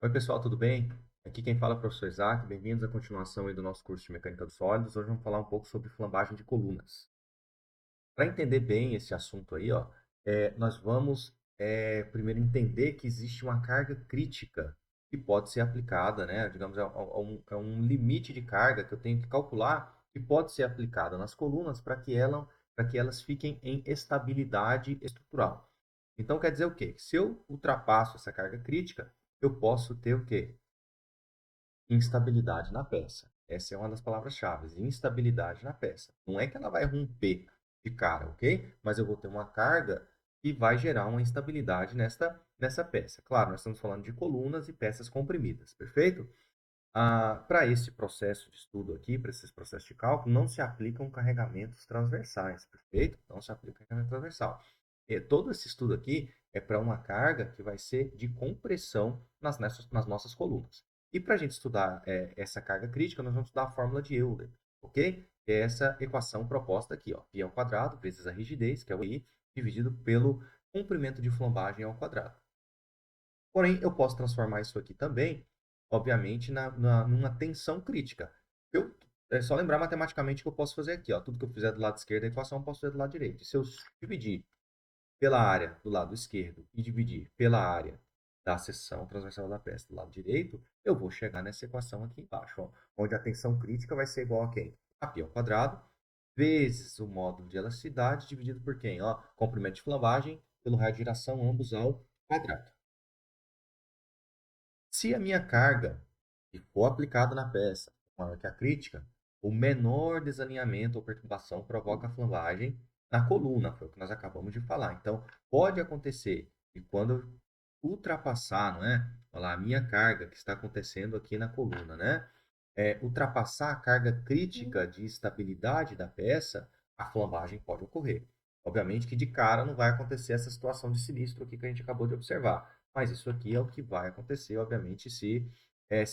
Oi, pessoal, tudo bem? Aqui quem fala é o professor Isaac. Bem-vindos à continuação aí do nosso curso de Mecânica dos Sólidos. Hoje vamos falar um pouco sobre flambagem de colunas. Para entender bem esse assunto aí, ó, nós vamos primeiro entender que existe uma carga crítica que pode ser aplicada, né? Digamos, é um limite de carga que eu tenho que calcular que pode ser aplicada nas colunas para que elas fiquem em estabilidade estrutural. Então, quer dizer o quê? Se eu ultrapasso essa carga crítica, eu posso ter o quê? Instabilidade na peça. Essa é uma das palavras-chave, instabilidade na peça. Não é que ela vai romper de cara, ok? Mas eu vou ter uma carga que vai gerar uma instabilidade nessa peça. Claro, nós estamos falando de colunas e peças comprimidas, perfeito? Para esse processo de estudo aqui, para esses processos de cálculo, não se aplicam carregamentos transversais, perfeito? Não se aplica carregamento transversal. Todo esse estudo aqui é para uma carga que vai ser de compressão nas nossas colunas. E para a gente estudar essa carga crítica, nós vamos estudar a fórmula de Euler, ok? Que é essa equação proposta aqui, ó, π ao quadrado vezes a rigidez, que é o I, dividido pelo comprimento de flambagem ao quadrado. Porém, eu posso transformar isso aqui também, obviamente, numa tensão crítica. É só lembrar matematicamente que eu posso fazer aqui, ó, tudo que eu fizer do lado esquerdo da equação, eu posso fazer do lado direito. Se eu dividir pela área do lado esquerdo e dividir pela área da seção transversal da peça do lado direito, eu vou chegar nessa equação aqui embaixo, ó, onde a tensão crítica vai ser igual a quem? A π ao quadrado vezes o módulo de elasticidade dividido por quem? Ó, comprimento de flambagem pelo raio de giração, ambos ao quadrado. Se a minha carga que for aplicada na peça for maior que a crítica, o menor desalinhamento ou perturbação provoca a flambagem na coluna, foi o que nós acabamos de falar. Então, pode acontecer que quando eu ultrapassar, não é? Olha lá, a minha carga que está acontecendo aqui na coluna, né? Ultrapassar a carga crítica de estabilidade da peça, a flambagem pode ocorrer. Obviamente que de cara não vai acontecer essa situação de sinistro aqui que a gente acabou de observar. Mas isso aqui é o que vai acontecer, obviamente, se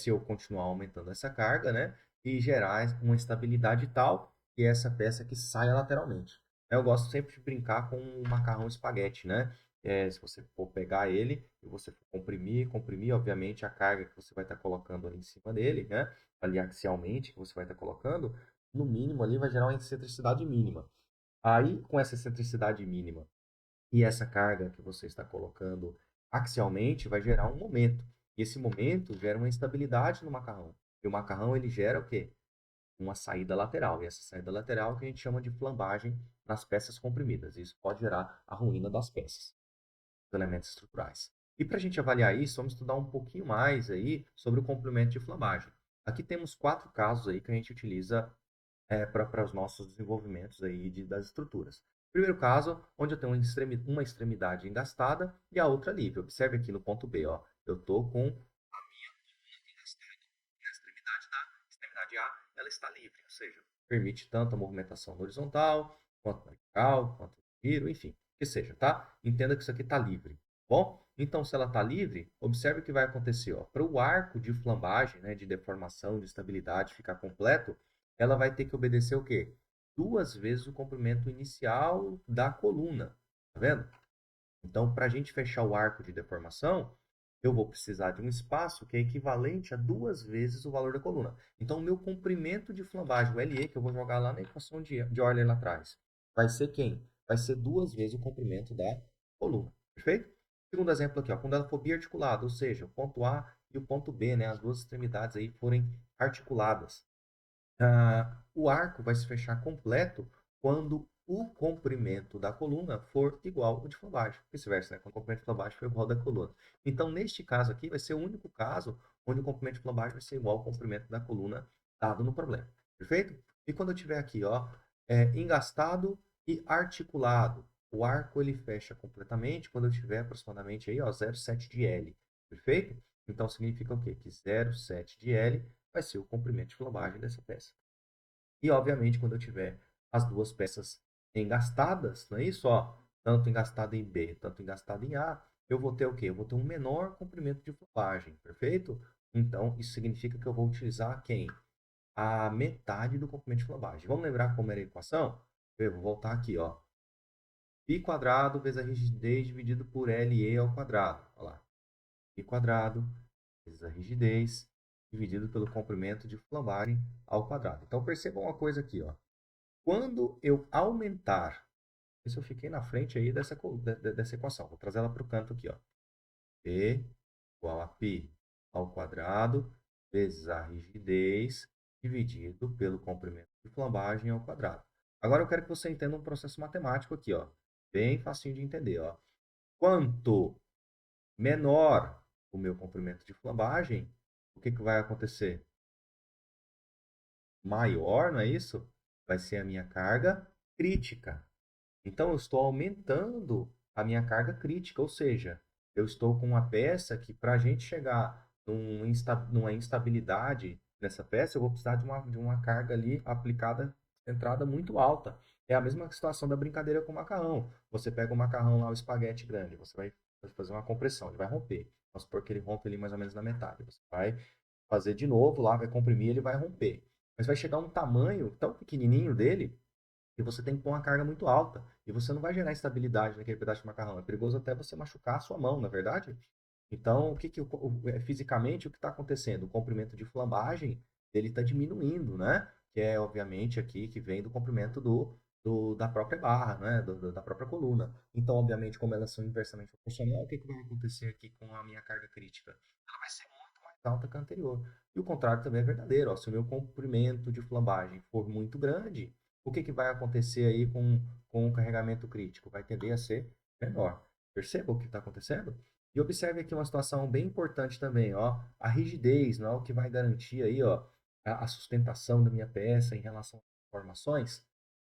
eu continuar aumentando essa carga, né? E gerar uma estabilidade tal que essa peça que saia lateralmente. Eu gosto sempre de brincar com o macarrão espaguete, né? Se você for pegar ele e você for comprimir, obviamente a carga que você vai estar colocando ali em cima dele, né? Ali axialmente que você vai estar colocando, no mínimo ali vai gerar uma excentricidade mínima. Aí, com essa excentricidade mínima e essa carga que você está colocando axialmente vai gerar um momento. E esse momento gera uma instabilidade no macarrão. E o macarrão ele gera o quê? Uma saída lateral. E essa saída lateral que a gente chama de flambagem nas peças comprimidas. Isso pode gerar a ruína das peças, dos elementos estruturais. E para a gente avaliar isso, vamos estudar um pouquinho mais aí sobre o comprimento de flambagem. Aqui temos 4 casos aí que a gente utiliza para os nossos desenvolvimentos aí das estruturas. Primeiro caso, onde eu tenho uma extremidade engastada e a outra livre. Observe aqui no ponto B, ó, eu estou com a minha coluna engastada. E a extremidade A, ela está livre, ou seja, permite tanto a movimentação na horizontal, quanto na vertical, quanto no giro, enfim, que seja, tá? Entenda que isso aqui está livre. Bom, então se ela está livre, observe o que vai acontecer. Para o arco de flambagem, né, de deformação, de estabilidade ficar completo, ela vai ter que obedecer o quê? 2 vezes o comprimento inicial da coluna. Tá vendo? Então, para a gente fechar o arco de deformação, eu vou precisar de um espaço que é equivalente a 2 vezes o valor da coluna. Então, o meu comprimento de flambagem, o LE, que eu vou jogar lá na equação de Euler lá atrás, vai ser quem? Vai ser 2 vezes o comprimento da coluna. Perfeito? Segundo exemplo aqui, ó, quando ela for biarticulada, ou seja, o ponto A e o ponto B, né, as duas extremidades aí forem articuladas. O arco vai se fechar completo quando o comprimento da coluna for igual ao de flambagem. Vice-versa, né? Quando o comprimento de flambagem for igual ao da coluna. Então, neste caso aqui, vai ser o único caso onde o comprimento de flambagem vai ser igual ao comprimento da coluna dado no problema. Perfeito? E quando eu tiver aqui, ó, engastado e articulado, o arco ele fecha completamente quando eu tiver aproximadamente aí, ó, 0,7 de L. Perfeito? Então, significa o quê? Que 0,7 de L vai ser o comprimento de flambagem dessa peça. E, obviamente, quando eu tiver as duas peças engastadas, não é isso? Ó, tanto engastada em B, tanto engastada em A, eu vou ter o quê? Eu vou ter um menor comprimento de flambagem, perfeito? Então, isso significa que eu vou utilizar quem? A metade do comprimento de flambagem. Vamos lembrar como era a equação? Eu vou voltar aqui, ó. Π quadrado vezes a rigidez dividido por LE ao quadrado. Olha lá. Π quadrado vezes a rigidez, dividido pelo comprimento de flambagem ao quadrado. Então, percebam uma coisa aqui, ó. Quando eu aumentar, isso eu fiquei na frente aí dessa equação, vou trazer ela para o canto aqui, ó. P igual a π ao quadrado vezes a rigidez dividido pelo comprimento de flambagem ao quadrado. Agora eu quero que você entenda um processo matemático aqui, ó. Bem facinho de entender, ó. Quanto menor o meu comprimento de flambagem, o que vai acontecer? Maior, não é isso? Vai ser a minha carga crítica. Então, eu estou aumentando a minha carga crítica, ou seja, eu estou com uma peça que, para a gente chegar numa instabilidade nessa peça, eu vou precisar de uma carga ali aplicada, centrada muito alta. É a mesma situação da brincadeira com o macarrão. Você pega o macarrão lá, o espaguete grande, você vai fazer uma compressão, ele vai romper. Vamos supor que ele rompe ali mais ou menos na metade. Você vai fazer de novo lá, vai comprimir, ele vai romper. Mas vai chegar um tamanho tão pequenininho dele e você tem que pôr uma carga muito alta. E você não vai gerar estabilidade naquele pedaço de macarrão. É perigoso até você machucar a sua mão, na é verdade? Então, fisicamente, o que está acontecendo? O comprimento de flambagem dele está diminuindo, né? Que é, obviamente, aqui que vem do comprimento da própria barra, né? Da própria coluna. Então, obviamente, como elas são inversamente proporcionais, o que vai acontecer aqui com a minha carga crítica? Ela vai ser muito mais alta que a anterior. E o contrário também é verdadeiro. Ó. Se o meu comprimento de flambagem for muito grande, o que vai acontecer aí com o carregamento crítico? Vai tender a ser menor. Perceba o que está acontecendo? E observe aqui uma situação bem importante também, ó, a rigidez, não é o que vai garantir aí, ó, a sustentação da minha peça em relação às informações?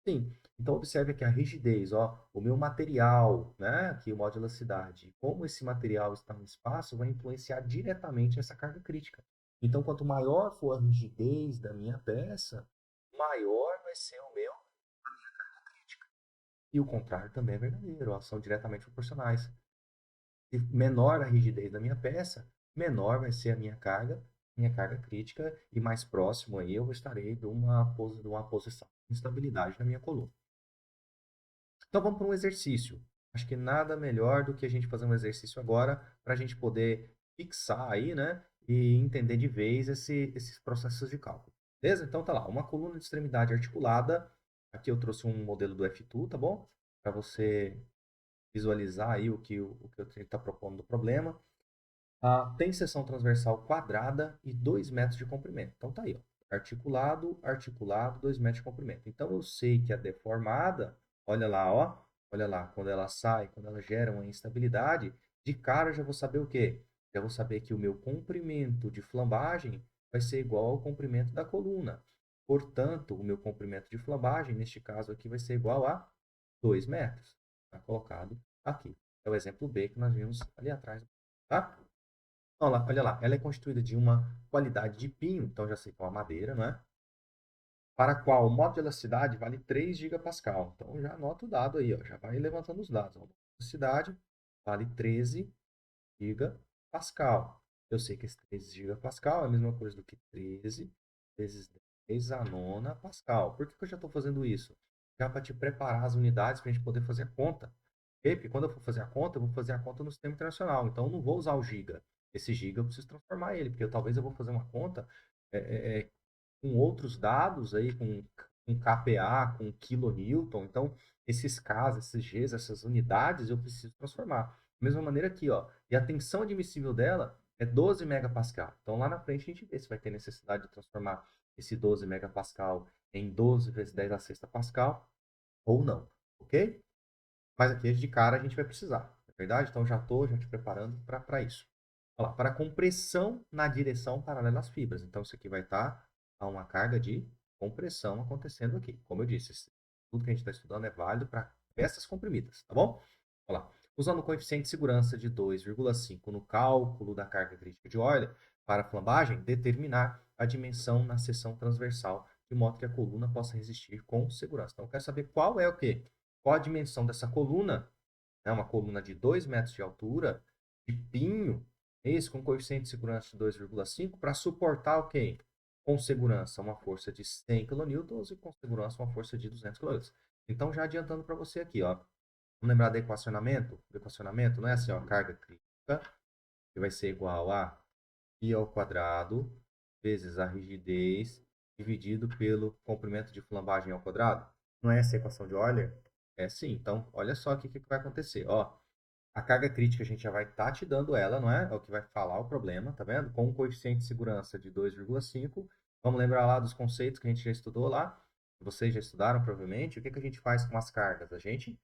Sim. Então observe aqui a rigidez, ó, o meu material, né, aqui o modo de elasticidade, como esse material está no espaço vai influenciar diretamente essa carga crítica. Então quanto maior for a rigidez da minha peça, maior vai ser o meu crítica. E o contrário também é verdadeiro, ó, são diretamente proporcionais. E menor a rigidez da minha peça, menor vai ser a minha carga crítica, e mais próximo aí eu estarei de uma posição de instabilidade na minha coluna. Então vamos para um exercício. Acho que nada melhor do que a gente fazer um exercício agora para a gente poder fixar aí, né? E entender de vez esses processos de cálculo. Beleza? Então tá lá, uma coluna de extremidade articulada. Aqui eu trouxe um modelo do F2, tá bom? Para você visualizar aí o que eu tenho que estar propondo do problema. Tem seção transversal quadrada e 2 metros de comprimento. Então tá aí, ó. Articulado, articulado, 2 metros de comprimento. Então eu sei que a deformada, olha lá, ó. Olha lá, quando ela sai, quando ela gera uma instabilidade, de cara eu já vou saber o quê? Já vou saber que o meu comprimento de flambagem vai ser igual ao comprimento da coluna. Portanto, o meu comprimento de flambagem, neste caso aqui, vai ser igual a 2 metros. Está colocado aqui. É o exemplo B que nós vimos ali atrás. Tá? Olha lá, ela é constituída de uma qualidade de pinho, então já sei que é uma madeira, não é? Para a qual o modo de elasticidade vale 3 gigapascal. Então já anota o dado aí, ó, já vai levantando os dados. Ó. A elasticidade vale 13 gigapascal. Eu sei que esse 13 gigapascal é a mesma coisa do que 13 vezes 10 a nona pascal. Por que eu já estou fazendo isso? Já para te preparar as unidades para a gente poder fazer a conta. Okay? Porque quando eu for fazer a conta, eu vou fazer a conta no sistema internacional. Então eu não vou usar o giga. Esse giga eu preciso transformar ele, porque talvez eu vou fazer uma conta com outros dados aí, com kPa, com kilonewton. Então, esses Ks, esses Gs, essas unidades, eu preciso transformar. Da mesma maneira aqui, ó. E a tensão admissível dela é 12 megapascal. Então, lá na frente, a gente vê se vai ter necessidade de transformar esse 12 megapascal em 12 vezes 10 a sexta pascal ou não, ok? Mas aqui, de cara, a gente vai precisar, não é verdade? Então, já estou já te preparando para isso. Olha lá, para compressão na direção paralela às fibras. Então, isso aqui vai estar a uma carga de compressão acontecendo aqui. Como eu disse, tudo que a gente está estudando é válido para peças comprimidas, tá bom? Olha lá. Usando o coeficiente de segurança de 2,5 no cálculo da carga crítica de Euler para a flambagem, determinar a dimensão na seção transversal, de modo que a coluna possa resistir com segurança. Então, eu quero saber qual é o quê? Qual a dimensão dessa coluna? É uma coluna de 2 metros de altura, de pinho, esse com coeficiente de segurança de 2,5, para suportar o quê? Com segurança uma força de 100 kN e com segurança uma força de 200 kN. Então, já adiantando para você aqui, ó, vamos lembrar do equacionamento? Do equacionamento não é assim, ó, carga crítica, que vai ser igual a π ao quadrado vezes a rigidez dividido pelo comprimento de flambagem ao quadrado. Não é essa a equação de Euler? É sim. Então, olha só aqui o que vai acontecer. Ó, a carga crítica a gente já vai estar te dando ela, não é? É o que vai falar o problema, tá vendo? Com um coeficiente de segurança de 2,5. Vamos lembrar lá dos conceitos que a gente já estudou lá. Vocês já estudaram provavelmente. O que a gente faz com as cargas? A gente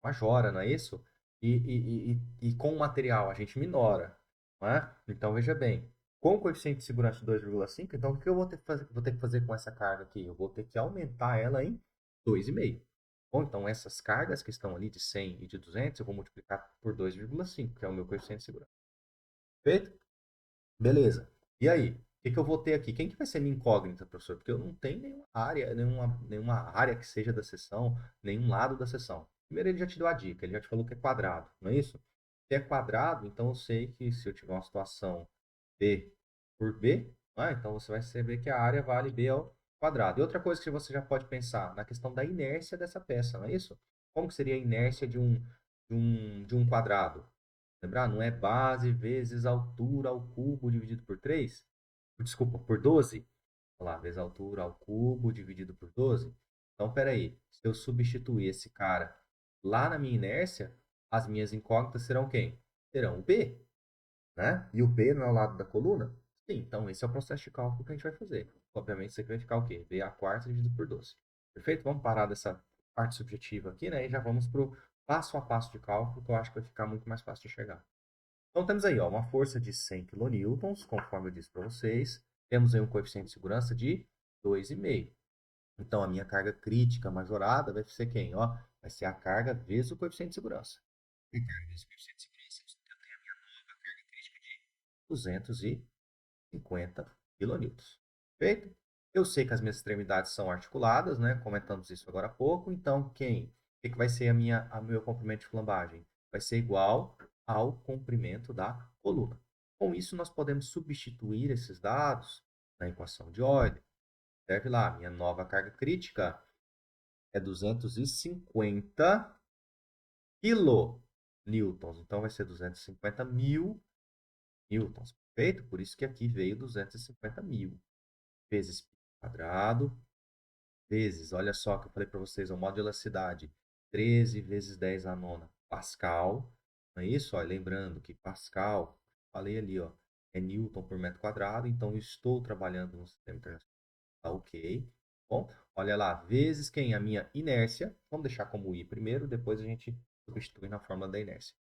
majora, não é isso? E com o material a gente minora, não é? Então veja bem, com o coeficiente de segurança de 2,5, então o que eu vou ter que fazer com essa carga aqui? Eu vou ter que aumentar ela em 2,5. Bom, então essas cargas que estão ali de 100 e de 200, eu vou multiplicar por 2,5, que é o meu coeficiente de segurança. Perfeito? Beleza. E aí? O que eu vou ter aqui? Quem que vai ser minha incógnita, professor? Porque eu não tenho nenhuma área que seja da seção, nenhum lado da seção. Primeiro ele já te deu a dica, ele já te falou que é quadrado, não é isso? Se é quadrado, então eu sei que se eu tiver uma situação B por B, então você vai saber que a área vale B ao quadrado. E outra coisa que você já pode pensar, na questão da inércia dessa peça, não é isso? Como que seria a inércia de um quadrado? Lembrar, não é base vezes altura ao cubo dividido por 3? Desculpa, por 12? Olha lá, vezes altura ao cubo dividido por 12. Então, peraí. Se eu substituir esse cara lá na minha inércia, as minhas incógnitas serão quem? Serão o B, né? E o B não é o lado da coluna? Sim, então esse é o processo de cálculo que a gente vai fazer. Obviamente, isso aqui vai ficar o quê? B a quarta dividido por 12. Perfeito? Vamos parar dessa parte subjetiva aqui, né? E já vamos para o passo a passo de cálculo, que eu acho que vai ficar muito mais fácil de chegar. Então temos aí ó, uma força de 100 kN, conforme eu disse para vocês. Temos aí um coeficiente de segurança de 2,5. Então a minha carga crítica majorada vai ser quem? Ó, vai ser a carga vezes o coeficiente de segurança. E carga vezes o coeficiente de segurança, eu tenho a minha nova carga crítica de 250 kilonewtons. Perfeito? Eu sei que as minhas extremidades são articuladas, né? Comentamos isso agora há pouco. Então, o que vai ser a meu comprimento de flambagem? Vai ser igual ao comprimento da coluna. Com isso, nós podemos substituir esses dados na equação de Euler. Serve lá, minha nova carga crítica é 250 kilonewtons. Então, vai ser 250 mil newtons. Perfeito? Por isso que aqui veio 250 mil vezes π quadrado, vezes, olha só que eu falei para vocês, o modo de elasticidade, 13 vezes 10 a nona Pascal. Não é isso? Ó, lembrando que Pascal, falei ali, ó, é Newton por metro quadrado, então eu estou trabalhando no sistema internacional. Tá ok. Bom, olha lá, vezes quem? A minha inércia. Vamos deixar como I primeiro, depois a gente substitui na fórmula da inércia.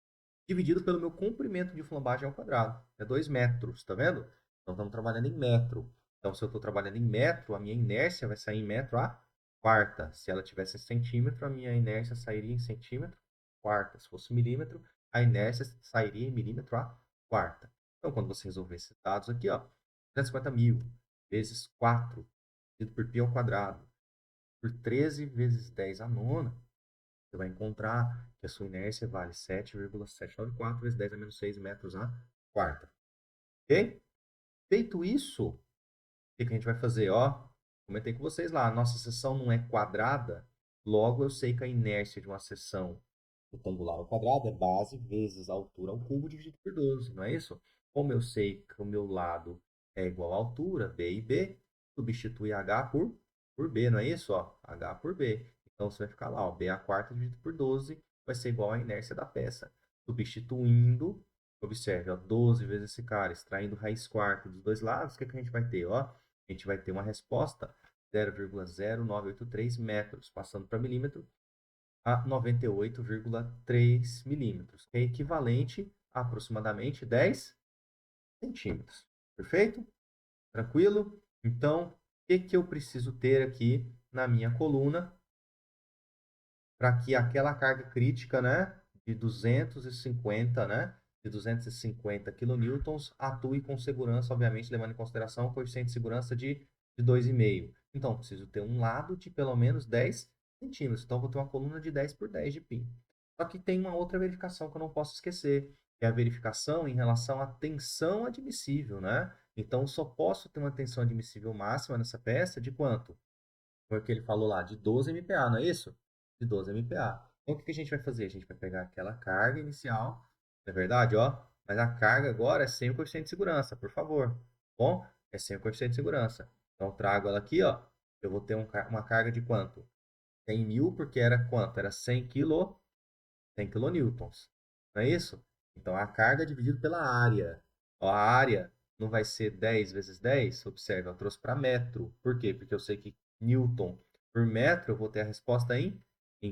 Dividido pelo meu comprimento de flambagem ao quadrado. É 2 metros, tá vendo? Então estamos trabalhando em metro. Então, se eu estou trabalhando em metro, a minha inércia vai sair em metro a quarta. Se ela tivesse em centímetro, a minha inércia sairia em centímetro quarta. Se fosse milímetro, a inércia sairia em milímetro a quarta. Então, quando você resolver esses dados aqui, ó, 250 mil vezes 4 dividido por π ao quadrado por 13 vezes 10 a nona, você vai encontrar que a sua inércia vale 7,794 vezes 10 a menos 6 metros a quarta. Ok? Feito isso, o que a gente vai fazer? Ó, comentei com vocês lá, a nossa seção não é quadrada, logo eu sei que a inércia de uma seção retangular ao quadrado é base vezes a altura ao cubo dividido por 12, não é isso? Como eu sei que o meu lado é igual à altura, B e B, substitui H por B, não é isso? Ó, H por B. Então você vai ficar lá, ó, B a quarta dividido por 12 vai ser igual à inércia da peça. Substituindo, observe, ó, 12 vezes esse cara, extraindo raiz quarta dos dois lados, o que a gente vai ter? Ó, a gente vai ter uma resposta 0,0983 metros, passando para milímetro, a 98,3 milímetros, que é equivalente a aproximadamente 10 centímetros. Perfeito? Tranquilo? Então, o que eu preciso ter aqui na minha coluna para que aquela carga crítica, né, de 250, né, de 250 kilonewtons atue com segurança, obviamente, levando em consideração o coeficiente de segurança de 2,5. Então, preciso ter um lado de pelo menos 10 centímetros. Então, vou ter uma coluna de 10 por 10 de π. Só que tem uma outra verificação que eu não posso esquecer, que é a verificação em relação à tensão admissível, né? Então, só posso ter uma tensão admissível máxima nessa peça de quanto? Foi o que ele falou lá, de 12 MPa, não é isso? De 12 MPa. Então, o que a gente vai fazer? A gente vai pegar aquela carga inicial, não é verdade? Ó, mas a carga agora é sem o coeficiente de segurança, por favor. Bom, é sem o coeficiente de segurança. Então, eu trago ela aqui, ó. Eu vou ter uma carga de quanto? 100.000, porque era quanto? Era 100 kilonewtons. Não é isso? Então, a carga é dividida pela área. Ó, a área não vai ser 10 vezes 10. Observe, eu trouxe para metro. Por quê? Porque eu sei que newton por metro eu vou ter a resposta em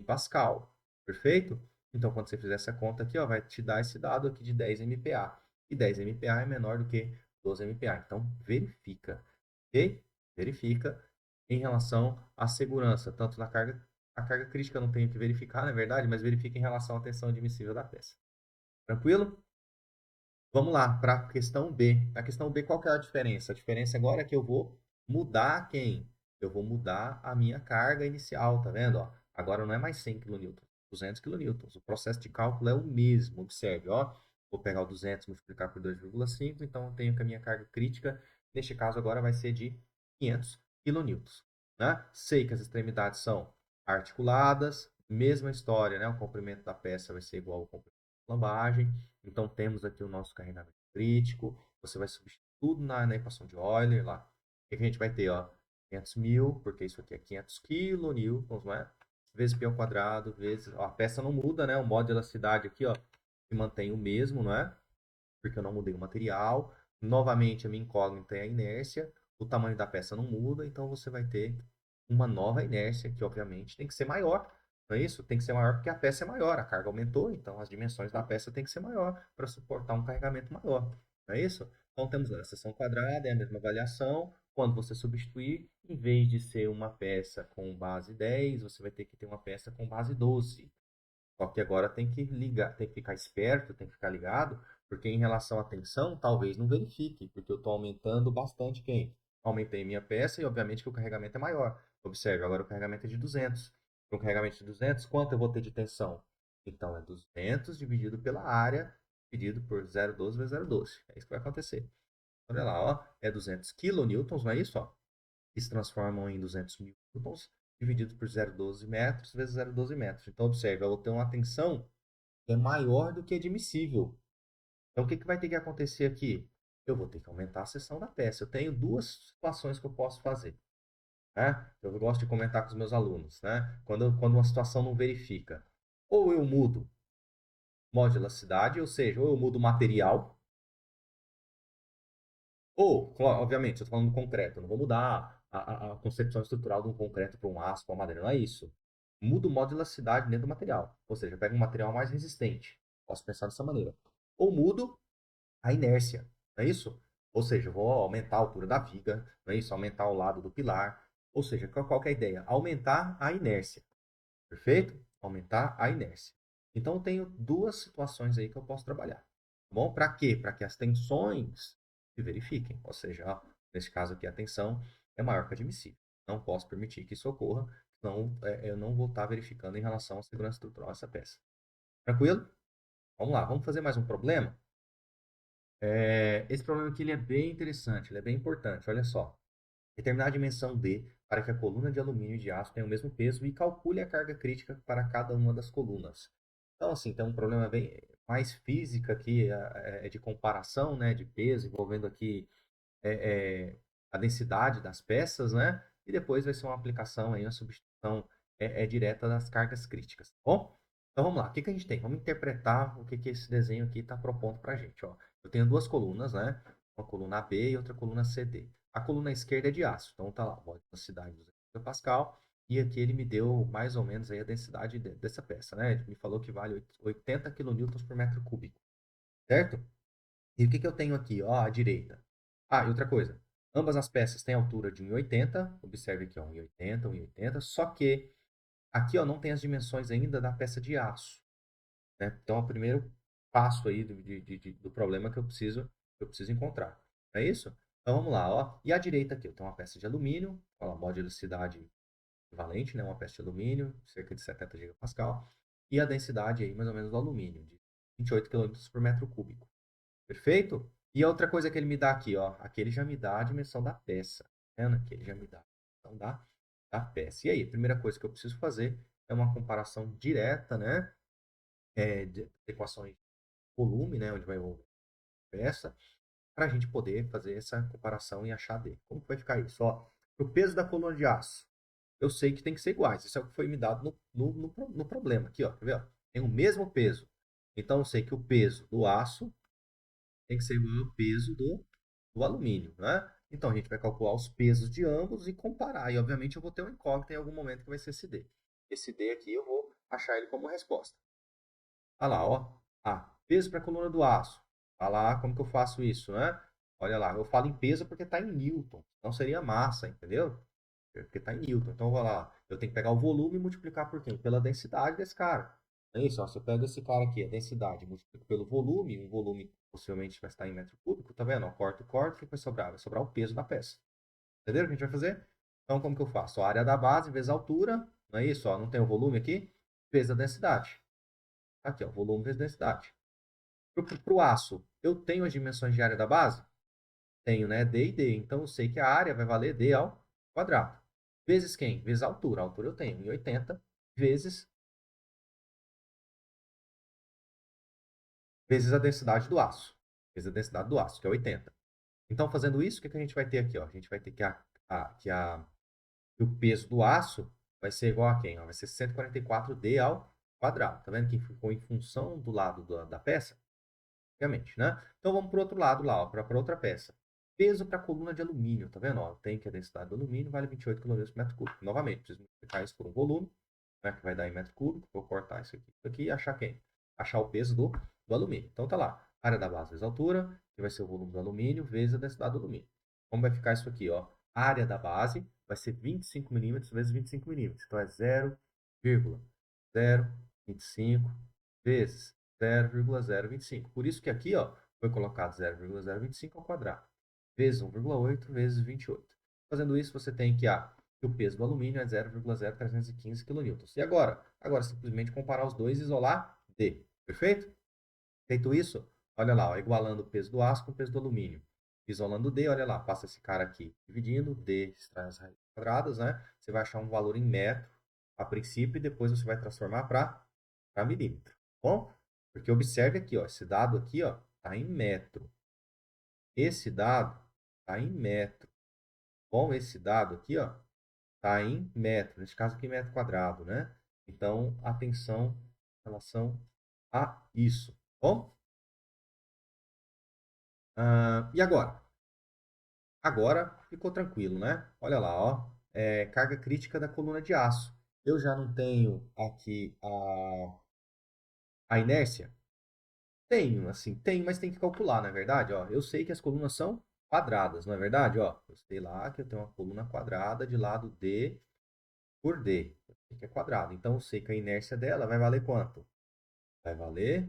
Pascal. Perfeito? Então, quando você fizer essa conta aqui, ó, vai te dar esse dado aqui de 10 MPa. E 10 MPa é menor do que 12 MPa. Então, verifica. Ok? Verifica em relação à segurança, tanto na carga. A carga crítica eu não tenho que verificar, na verdade, mas verifica em relação à tensão admissível da peça. Tranquilo? Vamos lá para a questão B. A questão B, qual que é a diferença? A diferença agora é que eu vou mudar quem? Eu vou mudar a minha carga inicial, tá vendo? Ó, agora não é mais 100 kN, 200 kN. O processo de cálculo é o mesmo, observe, ó. Vou pegar o 200 e multiplicar por 2,5, então eu tenho que a minha carga crítica, neste caso agora vai ser de 500 kN. Né? Sei que as extremidades são articuladas, mesma história, né? O comprimento da peça vai ser igual ao comprimento da lambagem. Então, temos aqui o nosso carregamento crítico. Você vai substituir tudo na equação de Euler lá. O que a gente vai ter? Ó, 500.000, porque isso aqui é 500 kilonewtons, não é? Vezes π ao quadrado, vezes... Ó, a peça não muda, né? O modo de elasticidade aqui, ó, se mantém o mesmo, não é? Porque eu não mudei o material. Novamente, a minha incógnita é a inércia. O tamanho da peça não muda, então você vai ter uma nova inércia, que obviamente tem que ser maior. Não é isso? Tem que ser maior porque a peça é maior, a carga aumentou, então as dimensões da peça tem que ser maior para suportar um carregamento maior. Não é isso? Então temos a seção quadrada, é a mesma variação. Quando você substituir, em vez de ser uma peça com base 10, você vai ter que ter uma peça com base 12. Só que agora tem que ligar, tem que ficar esperto, tem que ficar ligado, porque em relação à tensão, talvez não verifique, porque eu estou aumentando bastante quem? Aumentei minha peça e obviamente que o carregamento é maior. Observe, agora o carregamento é de 200. Com o carregamento de 200, quanto eu vou ter de tensão? Então é 200 dividido pela área, dividido por 0,12 vezes 0,12. É isso que vai acontecer. Olha lá, ó, é 200 kilonewtons, não é isso? Ó? Que se transformam em 200.000 newtons, dividido por 0,12 metros vezes 0,12 metros. Então, observe, eu vou ter uma tensão que é maior do que admissível. Então, o que, que vai ter que acontecer aqui? Eu vou ter que aumentar a seção da peça. Eu tenho duas situações que eu posso fazer. Né? Eu gosto de comentar com os meus alunos. Né? Quando uma situação não verifica. Ou eu mudo modularidade, ou seja, ou eu mudo o material, ou, obviamente, eu estou falando do concreto, eu não vou mudar a concepção estrutural de um concreto para um aço, para uma madeira, não é isso. Mudo o modo de elasticidade dentro do material, ou seja, eu pego um material mais resistente. Posso pensar dessa maneira. Ou mudo a inércia, não é isso? Ou seja, eu vou aumentar a altura da viga, não é isso? Aumentar o lado do pilar. Ou seja, qual que é a ideia? Aumentar a inércia, perfeito? Aumentar a inércia. Então, eu tenho duas situações aí que eu posso trabalhar. Tá bom? Para quê? Para que as tensões se verifiquem. Ou seja, ó, nesse caso aqui, a tensão é maior que a admissível. Não posso permitir que isso ocorra, senão eu não vou estar verificando em relação à segurança estrutural dessa peça. Tranquilo? Vamos lá, vamos fazer mais um problema? Esse problema aqui ele é bem interessante, ele é bem importante. Olha só. Determinar a dimensão D para que a coluna de alumínio e de aço tenha o mesmo peso e calcule a carga crítica para cada uma das colunas. Então, assim, tem um problema bem mais física aqui, de comparação, né, de peso, envolvendo aqui é, é, a densidade das peças, né? E depois vai ser uma aplicação aí, uma substituição direta das cargas críticas, tá bom? Então vamos lá, o que que a gente tem? Vamos interpretar o que que esse desenho aqui está propondo para a gente, ó. Eu tenho duas colunas, né? Uma coluna AB e outra coluna CD. A coluna esquerda é de aço, então tá lá, a densidade de 200 Pascal, e aqui ele me deu mais ou menos aí a densidade dessa peça, né? Ele me falou que vale 80 kN por metro cúbico, certo? E o que que eu tenho aqui, ó, à direita? Ah, e outra coisa. Ambas as peças têm altura de 1,80. Observe aqui, ó, 1,80, 1,80. Só que aqui, ó, não tem as dimensões ainda da peça de aço, né? Então, é o primeiro passo aí do problema que eu preciso encontrar. Não é isso? Então, vamos lá, ó. E à direita aqui, eu tenho uma peça de alumínio, com a modularidade equivalente, né? Uma peça de alumínio, cerca de 70 gigapascal. E a densidade aí, mais ou menos, do alumínio, de 28 quilômetros por metro cúbico. Perfeito? E a outra coisa que ele me dá aqui, ó, aqui ele já me dá a dimensão da peça. Tá vendo? Aqui ele já me dá a dimensão da peça. E aí, a primeira coisa que eu preciso fazer é uma comparação direta, né, de equações de volume, né, onde vai envolver peça, para a gente poder fazer essa comparação e achar D. Como que vai ficar isso? Ó, o peso da coluna de aço, eu sei que tem que ser iguais. Isso é o que foi me dado no problema. Aqui, ó, quer ver? Ó? Tem o mesmo peso. Então, eu sei que o peso do aço tem que ser igual ao peso do alumínio, né? Então, a gente vai calcular os pesos de ambos e comparar. E, obviamente, eu vou ter um incógnito em algum momento que vai ser esse D. Esse D aqui eu vou achar ele como resposta. Olha lá, ó. Ah, peso para a coluna do aço. Olha lá como que eu faço isso, né? Olha lá, eu falo em peso porque está em Newton. Não seria massa, entendeu? Porque está em Newton. Então, vou lá. Eu tenho que pegar o volume e multiplicar por quem? Pela densidade desse cara. É isso, ó. Se eu pego esse cara aqui, a densidade, multiplico pelo volume, um volume possivelmente vai estar em metro cúbico, tá vendo? Ó, corto, corto, o que vai sobrar? Vai sobrar o peso da peça. Entenderam o que a gente vai fazer? Então, como que eu faço? A área da base vezes a altura, não é isso? Ó, não tem o volume aqui? Vezes a densidade. Aqui, ó, volume vezes densidade. Para o aço, eu tenho as dimensões de área da base? Tenho, né? D e D. Então, eu sei que a área vai valer D ao quadrado. Vezes quem? Vezes a altura. A altura eu tenho em 80 vezes a densidade do aço. Vezes a densidade do aço, que é 80. Então, fazendo isso, o que a gente vai ter aqui? Ó? A gente vai ter que o peso do aço vai ser igual a quem? Ó? Vai ser 144D ao quadrado. Tá vendo que ficou em função do lado da peça? Obviamente, né? Então, vamos para o outro lado lá, para outra peça. Peso para a coluna de alumínio, tá vendo? Ó, tem que a densidade do alumínio vale 28 kg por metro cúbico. Novamente, preciso multiplicar isso por um volume, né, que vai dar em metro cúbico. Vou cortar isso aqui e achar quem? Achar o peso do alumínio. Então, tá lá. Área da base vezes a altura, que vai ser o volume do alumínio, vezes a densidade do alumínio. Como vai ficar isso aqui, ó? Área da base vai ser 25 milímetros vezes 25 milímetros. Então, é 0,025 vezes 0,025. Por isso que aqui, ó, foi colocado 0,025 ao quadrado, vezes 1,8 vezes 28. Fazendo isso, você tem que o peso do alumínio é 0,0315 kN. E agora? Agora, simplesmente comparar os dois e isolar D. Perfeito? Feito isso, olha lá, ó, igualando o peso do aço com o peso do alumínio. Isolando D, olha lá, passa esse cara aqui dividindo, D extrai as raízes quadradas, né? Você vai achar um valor em metro a princípio e depois você vai transformar para milímetro. Bom? Porque observe aqui, ó, esse dado aqui, ó, está em metro. Esse dado está em metro. Bom, esse dado aqui, ó, está em metro. Nesse caso aqui, metro quadrado, né? Então, atenção em relação a isso. Bom? E agora? Agora ficou tranquilo, né? Olha lá, ó. Carga crítica da coluna de aço. Eu já não tenho aqui a inércia. Tenho, assim, tem, mas tem que calcular, não é verdade? Ó, eu sei que as colunas são quadradas, não é verdade? Ó, eu sei lá que eu tenho uma coluna quadrada de lado D por D, que é quadrado. Então, eu sei que a inércia dela vai valer quanto? Vai valer,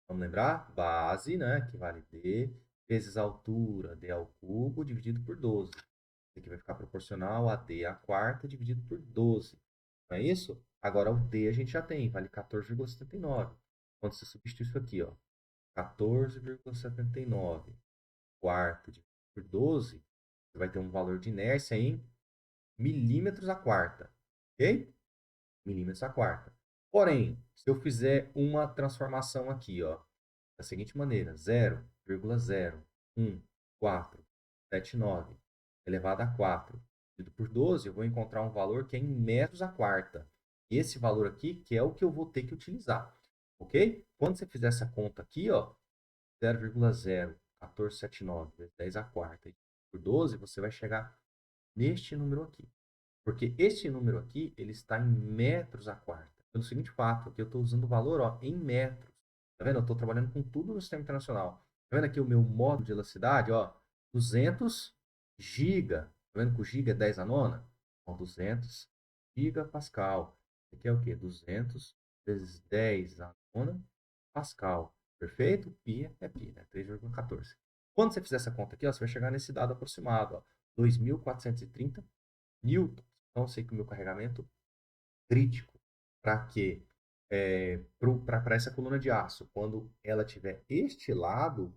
vamos lembrar? Base, né, que vale D, vezes a altura, D ao cubo, dividido por 12. Isso aqui vai ficar proporcional a D à quarta, dividido por 12. Não é isso? Agora, o D a gente já tem, vale 14,79. Quando você substitui isso aqui, ó, 14,79 quarta dividido por 12, você vai ter um valor de inércia em milímetros a quarta. Ok? Milímetros a quarta. Porém, se eu fizer uma transformação aqui, ó, da seguinte maneira: 0,01479 elevado a 4 dividido por 12, eu vou encontrar um valor que é em metros a quarta. Esse valor aqui que é o que eu vou ter que utilizar. Ok? Quando você fizer essa conta aqui, ó, 0,01479 vezes 10 a quarta por 12, você vai chegar neste número aqui. Porque este número aqui, ele está em metros a quarta. Pelo seguinte fato, aqui eu estou usando o valor, ó, em metros. Tá vendo? Eu estou trabalhando com tudo no sistema internacional. Tá vendo aqui o meu módulo de elasticidade, ó, 200 giga. Tá vendo que o giga é 10 a nona? Então, 200 gigapascal. Aqui é o quê? 200 vezes 10 a nona pascal. Perfeito? Pi é pi, né? 3,14. Quando você fizer essa conta aqui, ó, você vai chegar nesse dado aproximado, ó, 2.430 newtons. Então, eu sei que o meu carregamento crítico para que para essa coluna de aço, quando ela tiver este lado,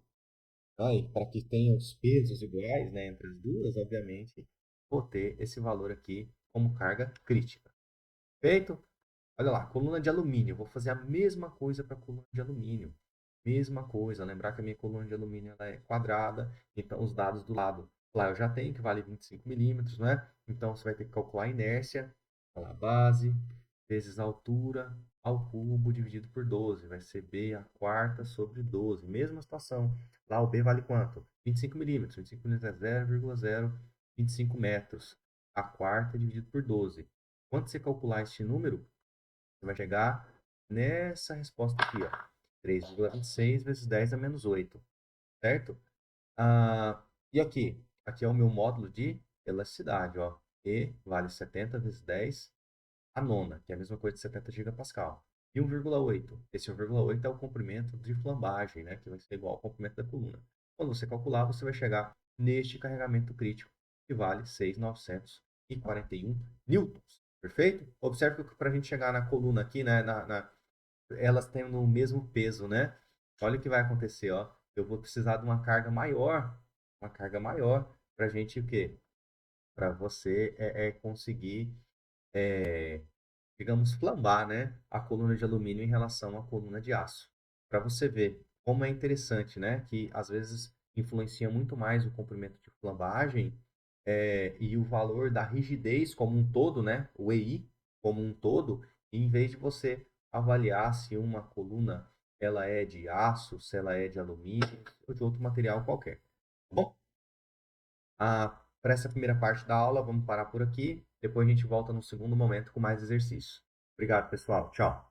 para que tenha os pesos iguais, né, entre as duas, obviamente, vou ter esse valor aqui como carga crítica. Feito? Olha lá, coluna de alumínio. Eu vou fazer a mesma coisa para a coluna de alumínio. Mesma coisa, lembrar que a minha coluna de alumínio ela é quadrada, então os dados do lado, lá eu já tenho que vale 25 milímetros, né? Então você vai ter que calcular a inércia, a base, vezes a altura ao cubo dividido por 12, vai ser B a quarta sobre 12. Mesma situação, lá o B vale quanto? 25 milímetros, 25 milímetros é 0,025 metros, a quarta dividido por 12. Quando você calcular este número, você vai chegar nessa resposta aqui, ó. 3,26 vezes 10 a menos 8, certo? E aqui? Aqui é o meu módulo de elasticidade, ó. E vale 70 vezes 10 a nona, que é a mesma coisa de 70 gigapascal. E 1,8. Esse 1,8 é o comprimento de flambagem, né? Que vai ser igual ao comprimento da coluna. Quando você calcular, você vai chegar neste carregamento crítico, que vale 6.941 newtons. Perfeito? Observe que para a gente chegar na coluna aqui, né? Elas têm o mesmo peso, né? Olha o que vai acontecer, ó. Eu vou precisar de uma carga maior para a gente o quê? Para você conseguir, digamos, flambar, né? A coluna de alumínio em relação à coluna de aço. Para você ver como é interessante, né? Que às vezes influencia muito mais o comprimento de flambagem e o valor da rigidez como um todo, né? O EI como um todo, em vez de você avaliar se uma coluna ela é de aço, se ela é de alumínio ou de outro material qualquer. Bom, para essa primeira parte da aula, vamos parar por aqui. Depois a gente volta no segundo momento com mais exercícios. Obrigado, pessoal. Tchau.